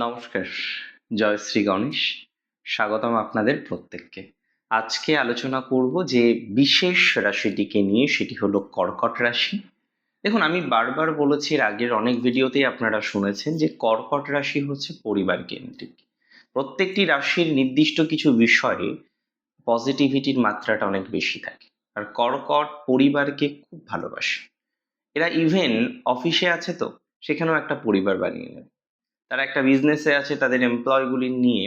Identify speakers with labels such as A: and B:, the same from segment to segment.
A: নমস্কার, জয় শ্রী গণেশ। স্বাগতম আপনাদের প্রত্যেককে। আজকে আলোচনা করব যে বিশেষ রাশিটিকে নিয়ে, সেটি হলো কর্কট রাশি। দেখুন, আমি বারবার বলেছি, এর আগের অনেক ভিডিওতেই আপনারা শুনেছেন যে কর্কট রাশি হচ্ছে পরিবার কেন্দ্রিক। প্রত্যেকটি রাশির নির্দিষ্ট কিছু বিষয়ে পজিটিভিটির মাত্রাটা অনেক বেশি থাকে, আর কর্কট পরিবারকে খুব ভালোবাসে। এরা ইভেন অফিসে আছে তো সেখানেও একটা পরিবার বানিয়ে নেয়। তারা একটা বিজনেসে আছে, তাদের এমপ্লয়গুলি নিয়ে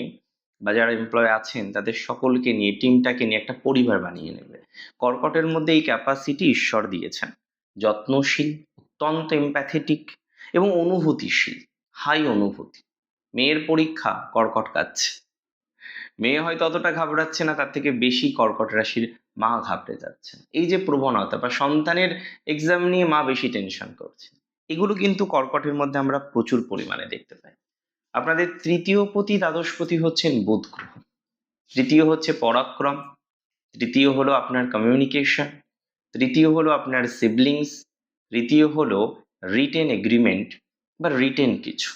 A: বা যারা এমপ্লয় আছেন তাদের সকলকে নিয়ে, টিমটাকে নিয়ে একটা পরিবার বানিয়ে নেবে। কর্কটের মধ্যে এই ক্যাপাসিটি ঈশ্বর দিয়েছেন। যত্নশীল, অত্যন্ত এমপ্যাথেটিক এবং অনুভূতিশীল, হাই অনুভূতি। মেয়ের পরীক্ষা কর্কট কাটছে, মেয়ে হয়তো অতটা ঘাবড়াচ্ছে না, তার থেকে বেশি কর্কট রাশির মা ঘাবড়ে যাচ্ছে। এই যে প্রবণতা, বা সন্তানের এক্সাম নিয়ে মা বেশি টেনশন করছে, এগুলো কিন্তু কর্কটের মধ্যে আমরা প্রচুর পরিমাণে দেখতে পাই। আপনাদের তৃতীয় পতি, দ্বাদশপতি হচ্ছেন বুধ গ্রহ। তৃতীয় হচ্ছে পরাক্রম, তৃতীয় হলো আপনার কমিউনিকেশন, তৃতীয় হলো আপনার সিবলিংস, তৃতীয় হলো রিটেন এগ্রিমেন্ট বা রিটেন কিছু।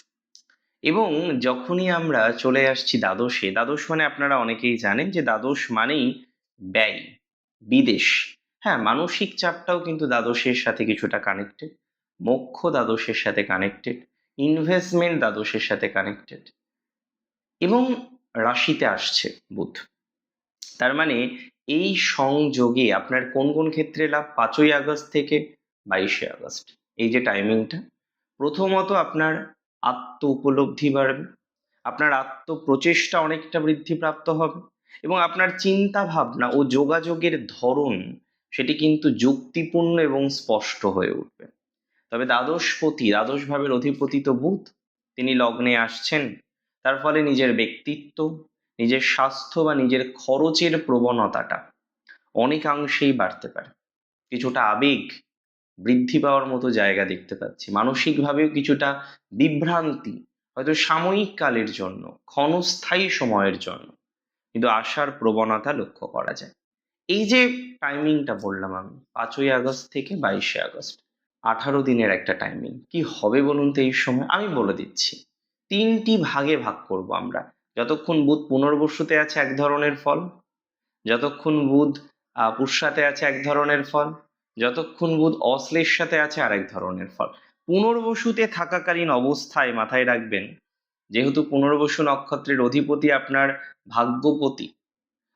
A: এবং যখনই আমরা চলে আসছি দ্বাদশে, দ্বাদশ মানে আপনারা অনেকেই জানেন যে দ্বাদশ মানেই ব্যয়, বিদেশ। হ্যাঁ, মানসিক চাপটাও কিন্তু দ্বাদশের সাথে কিছুটা কানেক্টেড, মোক্ষ দ্বাদশের সাথে কানেক্টেড, ইনভেস্টমেন্ট দ্বাদশের সাথে কানেক্টেড। এবং রাশিতে আসছে বুধ, তার মানে এই সংযোগে আপনার কোন কোন ক্ষেত্রে লাভ? 5ই আগস্ট থেকে 22শে আগস্ট, এই যে টাইমিংটা, প্রথমত আপনার আত্ম উপলব্ধি বাড়বে, আপনার আত্মপ্রচেষ্টা অনেকটা বৃদ্ধিপ্রাপ্ত হবে, এবং আপনার চিন্তা ভাবনা ও যোগাযোগের ধরন সেটি কিন্তু যুক্তিপূর্ণ এবং স্পষ্ট হয়ে উঠবে। তবে দ্বাদশপতি, দ্বাদশ ভাবের অধিপতি তো বুধ, তিনি লগ্নে আসছেন। তার ফলে নিজের ব্যক্তিত্ব, নিজের স্বাস্থ্য বা নিজের খরচের প্রবণতাটা অনেকাংশেই বাড়তে পারে। কিছুটা আবেগ বৃদ্ধি পাওয়ার মতো জায়গা দেখতে পাচ্ছি, মানসিকভাবেও কিছুটা বিভ্রান্তি, হয়তো সাময়িক কালের জন্য, ক্ষণস্থায়ী সময়ের জন্য, কিন্তু আসার প্রবণতা লক্ষ্য করা যায়। এই যে টাইমিংটা বললাম আমি, 5ই আগস্ট থেকে 22শে আগস্ট, 18 দিনের একটা টাইমিং। কি হবে বলুন তো এই সময়? আমি বলে দিচ্ছি। 3টি ভাগে ভাগ করব আমরা। যতক্ষণ বুধ পুনর্বসুতে আছে এক ধরনের ফল, যতক্ষণ বুধ পুষ্যাতে আছে এক ধরনের ফল, যতক্ষণ বুধ অশ্লেষাতে আছে আরেক ধরনের ফল। পুনর্বসুতে থাকাকালীন অবস্থায় মাথায় রাখবেন, যেহেতু পুনর্বসু নক্ষত্রের অধিপতি আপনার ভাগ্যপতি,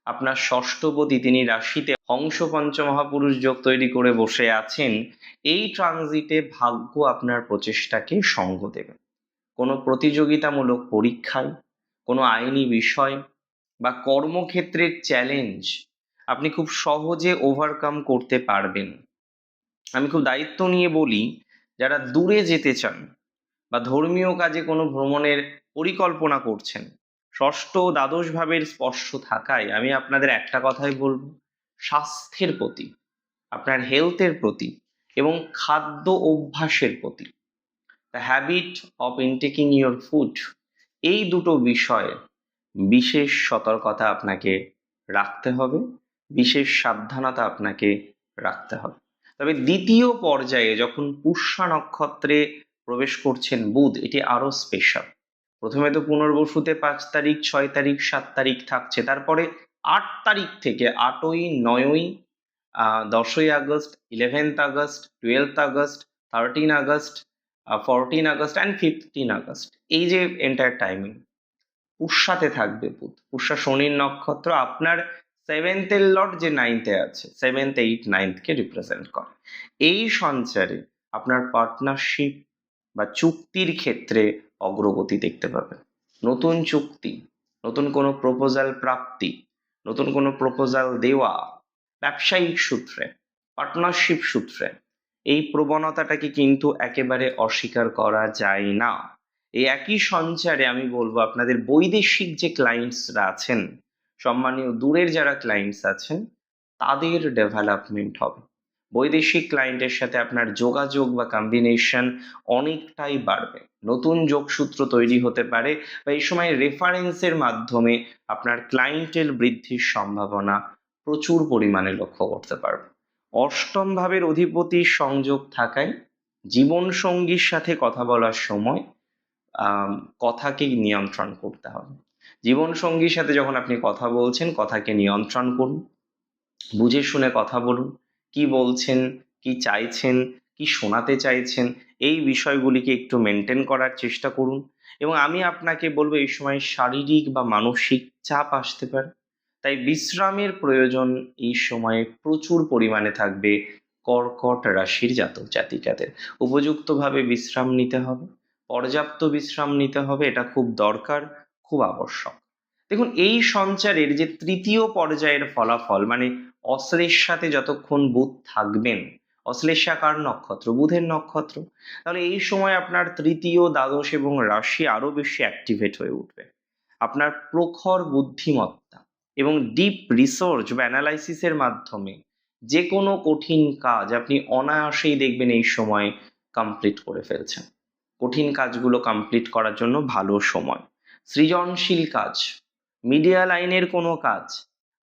A: আপনার ষষ্ঠপতি, তিনি রাশিতে হংস পঞ্চমহাপুরুষ যোগ তৈরি করে বসে আছেন। এই ট্রানজিটে ভাগ্য আপনার প্রচেষ্টাকে সঙ্গ দেবে। কোনো প্রতিযোগিতামূলক পরীক্ষায়, কোনো আইনি বিষয় বা কর্মক্ষেত্রের চ্যালেঞ্জ আপনি খুব সহজে ওভারকাম করতে পারবেন। আমি খুব দায়িত্ব নিয়ে বলি, যারা দূরে যেতে চান বা ধর্মীয় কাজে কোনো ভ্রমণের পরিকল্পনা করছেন, ষষ্ঠ ও দ্বাদশ ভাবের স্পর্শ থাকায় আমি আপনাদের একটা কথাই বলবো, স্বাস্থ্যের প্রতি, আপনার হেলথের প্রতি এবং খাদ্য অভ্যাসের প্রতি, the habit of intaking your food, এই দুটো বিষয়ে বিশেষ সতর্কতা আপনাকে রাখতে হবে, বিশেষ সাবধানতা আপনাকে রাখতে হবে। তবে দ্বিতীয় পর্যায়ে যখন পুষ্যা নক্ষত্রে প্রবেশ করছেন বুধ, এটি আরো স্পেশাল। প্রথমে তো পুনর্বসুতে 5 তারিখ, 6 তারিখ, 7 তারিখ থাকছে, তারপরে 8 তারিখ থেকে 8ই, 9ই, 10ই August, 11th August, 12th August, 13th August, 14th August and 15th August, এই যে এন্টায়ার টাইমিং পুষ্যাতে থাকবে বুধ। পুষ্যা শনির নক্ষত্র, আপনার সেভেন্থের লর্ড যে 9th-এ আছে, 7th, 8th, 9th-কে রিপ্রেজেন্ট করে। এই সঞ্চারে আপনার পার্টনারশিপ বা চুক্তির ক্ষেত্রে অগ্রগতি দেখতে পাবেন। নতুন চুক্তি, নতুন কোনো প্রপোজাল প্রাপ্তি, নতুন কোনো প্রপোজাল দেওয়া, ব্যবসায়িক সূত্রে, পার্টনারশিপ সূত্রে, এই প্রবণতাটাকে কিন্তু একেবারে অস্বীকার করা যায় না। এই একই সঞ্চারে আমি বলবো, আপনাদের বৈদেশিক যে ক্লায়েন্টসরা আছেন, সম্মানীয় দূরের যারা ক্লায়েন্টস আছেন, তাদের ডেভেলপমেন্ট হবে। বৈদেশিক ক্লায়েন্টের সাথে আপনার যোগাযোগ বা কম্বিনেশন অনেকটাই বাড়বে, নতুন যোগসূত্র তৈরি হতে পারে, বা এই সময় রেফারেন্সের মাধ্যমে আপনার ক্লায়েন্টেল বৃদ্ধির সম্ভাবনা প্রচুর পরিমাণে লক্ষ্য করতে পারবে। অষ্টম ভাবের অধিপতির সংযোগ থাকায় জীবন সঙ্গীর সাথে কথা বলার সময় কথাকে নিয়ন্ত্রণ করতে হবে। জীবনসঙ্গীর সাথে যখন আপনি কথা বলছেন, কথাকে নিয়ন্ত্রণ করুন, বুঝে শুনে কথা বলুন। কি বলছেন, কি চাইছেন, কি শোনাতে চাইছেন, এই বিষয়গুলিকে একটু মেনটেন করার চেষ্টা করুন। এবং আমি আপনাকে বলবো, এই সময় শারীরিক বা মানসিক চাপ আসতে পারে, তাই বিশ্রামের প্রয়োজন এই সময়ে প্রচুর পরিমাণে থাকবে কর্কট রাশির জাতক জাতিকাদের। উপযুক্তভাবে বিশ্রাম নিতে হবে, পর্যাপ্ত বিশ্রাম নিতে হবে, এটা খুব দরকার, খুব আবশ্যক। দেখুন, এই সঞ্চারের যে তৃতীয় পর্যায়ের ফলাফল, মানে অশ্লেষাতে যতক্ষণ বুধ থাকবেন, অশ্লেষা কার নক্ষত্র? বুধের নক্ষত্র। তাহলে এই সময় আপনার তৃতীয়, দ্বাদশ এবং রাশি আরো বেশি অ্যাক্টিভেট হয়ে উঠবে। আপনার প্রখর বুদ্ধিমত্তা এবং ডিপ রিসার্চ বা অ্যানালাইসিসের মাধ্যমে যে কোনো কঠিন কাজ আপনি অনায়াসেই দেখবেন এই সময় কমপ্লিট করে ফেলছেন। কঠিন কাজগুলো কমপ্লিট করার জন্য ভালো সময়। সৃজনশীল কাজ, মিডিয়া লাইনের কোনো কাজ,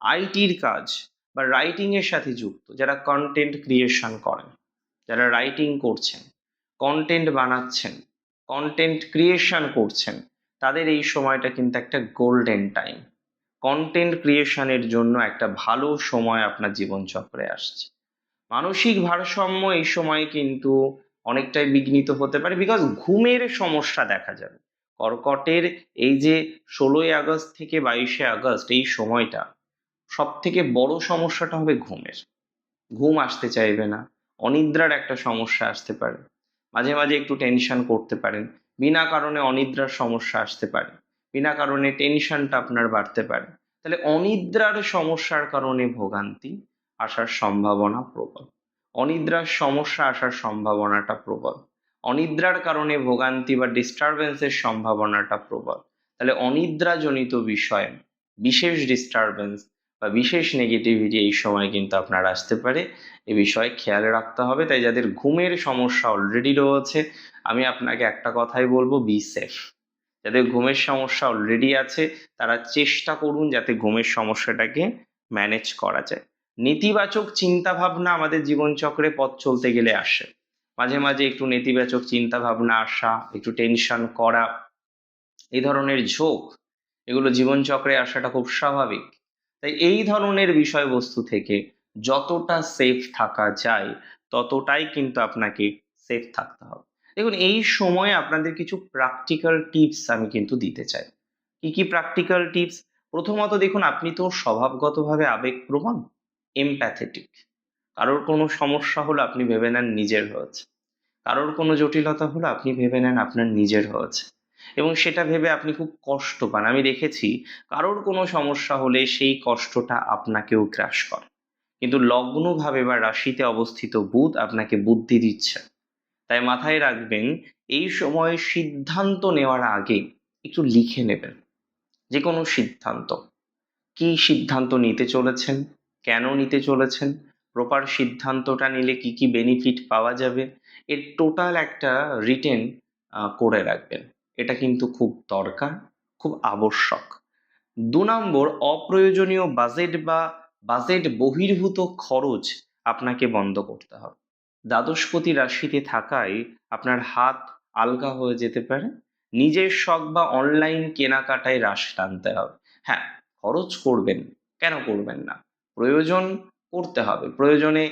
A: আইটির কাজ বা রাইটিং এর সাথে যুক্ত যারা কন্টেন্ট ক্রিয়েশন করেন, যারা রাইটিং করছেন, কন্টেন্ট বানাচ্ছেন, কন্টেন্ট ক্রিয়েশন করছেন, তাদের এই সময়টা কিন্তু একটা গোল্ডেন টাইম। কন্টেন্ট ক্রিয়েশনের জন্য একটা ভালো সময় আপনার জীবনচক্রে আসছে। মানসিক ভারসাম্য এই সময় কিন্তু অনেকটাই বিঘ্নিত হতে পারে, বিকজ ঘুমের সমস্যা দেখা যাবে। কর্কটের এই যে 16ই আগস্ট থেকে 22শে আগস্ট এই সময়টা, সব থেকে বড় সমস্যাটা হবে ঘুমের। ঘুম আসতে চাইবে না, অনিদ্রার একটা সমস্যা আসতে পারে, মাঝে মাঝে একটু টেনশন করতে পারেন, বিনা কারণে অনিদ্রার সমস্যা আসতে পারে, বিনা কারণে টেনশনটা আপনার বাড়তে পারে। তাহলে অনিদ্রার সমস্যার কারণে ভোগান্তি আসার সম্ভাবনা প্রবল, অনিদ্রার সমস্যা আসার সম্ভাবনাটা প্রবল, অনিদ্রার কারণে ভোগান্তি বা ডিস্টারবেন্সের সম্ভাবনাটা প্রবল। তাহলে অনিদ্রাজনিত বিষয়ে বিশেষ ডিস্টারবেন্স বা বিশেষ নেগেটিভিটি এই সময় কিন্তু আপনার আসতে পারে, এ বিষয়ে খেয়াল রাখতে হবে। তাই যাদের ঘুমের সমস্যা অলরেডি রয়েছে, আমি আপনাকে একটা কথাই বলবো, বি সেফ। যাদের ঘুমের সমস্যা অলরেডি আছে, তারা চেষ্টা করুন যাতে ঘুমের সমস্যাটাকে ম্যানেজ করা যায়। নেতিবাচক চিন্তা ভাবনা আমাদের জীবনচক্রে পথ চলতে গেলে আসে, মাঝে মাঝে একটু নেতিবাচক চিন্তা ভাবনা আসা, একটু টেনশন করা, এই ধরনের ঝোঁক, এগুলো জীবনচক্রে আসাটা খুব স্বাভাবিক। তাই এই ধরনের বিষয়বস্তু থেকে যতটা সেফ থাকা যায় ততটাই কিন্তু আপনাকে সেফ থাকতে হবে। দেখুন, এই সময়ে আপনাদের কিছু প্র্যাকটিক্যাল টিপস আমি কিন্তু দিতে চাই। কি কি প্র্যাকটিক্যাল টিপস? প্রথমত দেখুন, আপনি তো স্বভাবগতভাবে আবেগপ্রবণ, এমপ্যাথেটিক। কারোর কোনো সমস্যা হলো আপনি ভেবে নেন নিজের হয়েছে, কারোর কোনো জটিলতা হলো আপনি ভেবে নেন আপনার নিজের হয়েছে, এবং সেটা ভেবে আপনি খুব কষ্ট পান। আমি দেখেছি, কারোর কোনো সমস্যা হলে সেই কষ্টটা আপনাকেও গ্রাস করে, কিন্তু লগ্নভাবে বা রাশিতে অবস্থিত বুধ আপনাকে বুদ্ধি দিচ্ছে। তাই মাথায় রাখবেন, এই সময় সিদ্ধান্ত নেওয়ার আগে একটু লিখে নেবেন যে কোনো সিদ্ধান্ত। কি সিদ্ধান্ত নিতে চলেছেন, কেন নিতে চলেছেন, প্রপার সিদ্ধান্তটা নিলে কি কি বেনিফিট পাওয়া যাবে, এর টোটাল একটা রিটেন করে রাখবেন। এটা কিন্তু খুব দরকার, খুব আবশ্যক। 2 নম্বর, অপ্রয়োজনীয় বাজেট বা বাজেট বহির্ভূত খরচ আপনাকে বন্ধ করতে হবে। দ্বাদশপতি রাশিতে থাকায় আপনার হাত আলগা হয়ে যেতে পারে। নিজের শখ বা অনলাইন কেনাকাটায় রাশ টানতে হবে। হ্যাঁ, খরচ করবেন, কেন করবেন না, প্রয়োজন করতে হবে, প্রয়োজনে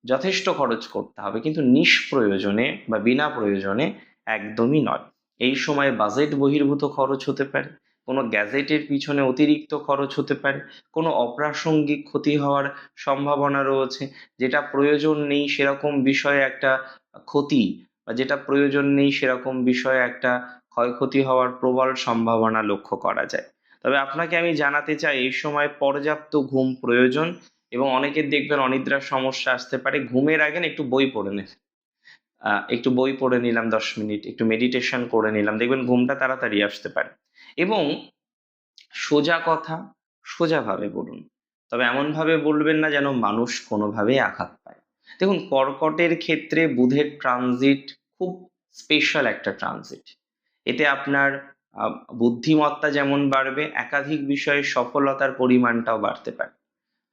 A: যথেষ্ট খরচ করতে হবে, কিন্তু নিষ্প্রয়োজনে বা বিনা প্রয়োজনে একদমই নয়। এই সময় বাজেট বহির্ভূত খরচ হতে পারে, কোনো গ্যাজেটের পিছনে অতিরিক্ত খরচ হতে পারে, কোনো অপ্রাসঙ্গিক ক্ষতি হওয়ার সম্ভাবনা রয়েছে, যেটা প্রয়োজন নেই সেরকম বিষয়ে একটা ক্ষতি, বা যেটা প্রয়োজন নেই সেরকম বিষয়ে একটা ক্ষয়ক্ষতি হওয়ার প্রবল সম্ভাবনা লক্ষ্য করা যায়। তবে আপনাকে আমি জানাতে চাই, এই সময় পর্যাপ্ত ঘুম প্রয়োজন, এবং অনেকের দেখবেন অনিদ্রার সমস্যা আসতে পারে। ঘুমের আগে না একটু বই পড়ে নেন, একটু বই পড়ে নিলাম 10 মিনিট, একটু মেডিটেশন করে নিলাম, দেখবেন ঘুমটা তাড়াতাড়ি আসতে পারে। এবং সোজা কথা সোজাভাবে বলুন, তবে এমনভাবে বলবেন না যেন মানুষ কোনোভাবেই আঘাত পায়। দেখুন, কর্কটের ক্ষেত্রে বুধের ট্রানজিট খুব স্পেশাল একটা ট্রানজিট। এতে আপনার বুদ্ধিমত্তা যেমন বাড়বে, একাধিক বিষয়ে সফলতার পরিমাণটাও বাড়তে পারে।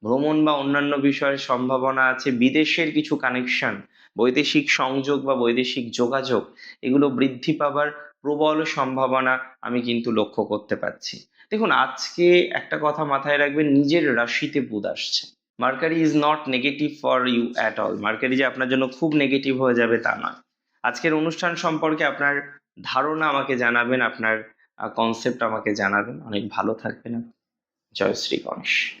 A: ভ্রমণ বা অন্যান্য বিষয়ের সম্ভাবনা আছে, বিদেশের কিছু কানেকশন, বৈদেশিক সংযোগ বা বৈদেশিক যোগাযোগ, এগুলো বৃদ্ধি পাবার প্রবল সম্ভাবনা আমি কিন্তু লক্ষ্য করতে পারছি। দেখুন, আজকে একটা কথা মাথায় রাখবেন, নিজের রাশিতে বুধ আসছে। Mercury is not negative for you at all. Mercury যে আপনার জন্য খুব নেগেটিভ হয়ে যাবে তা নয়। আজকের অনুষ্ঠান সম্পর্কে আপনার ধারণা আমাকে জানাবেন, আপনার কনসেপ্ট আমাকে জানাবেন। অনেক ভালো থাকবেন। জয় শ্রী গণেশ।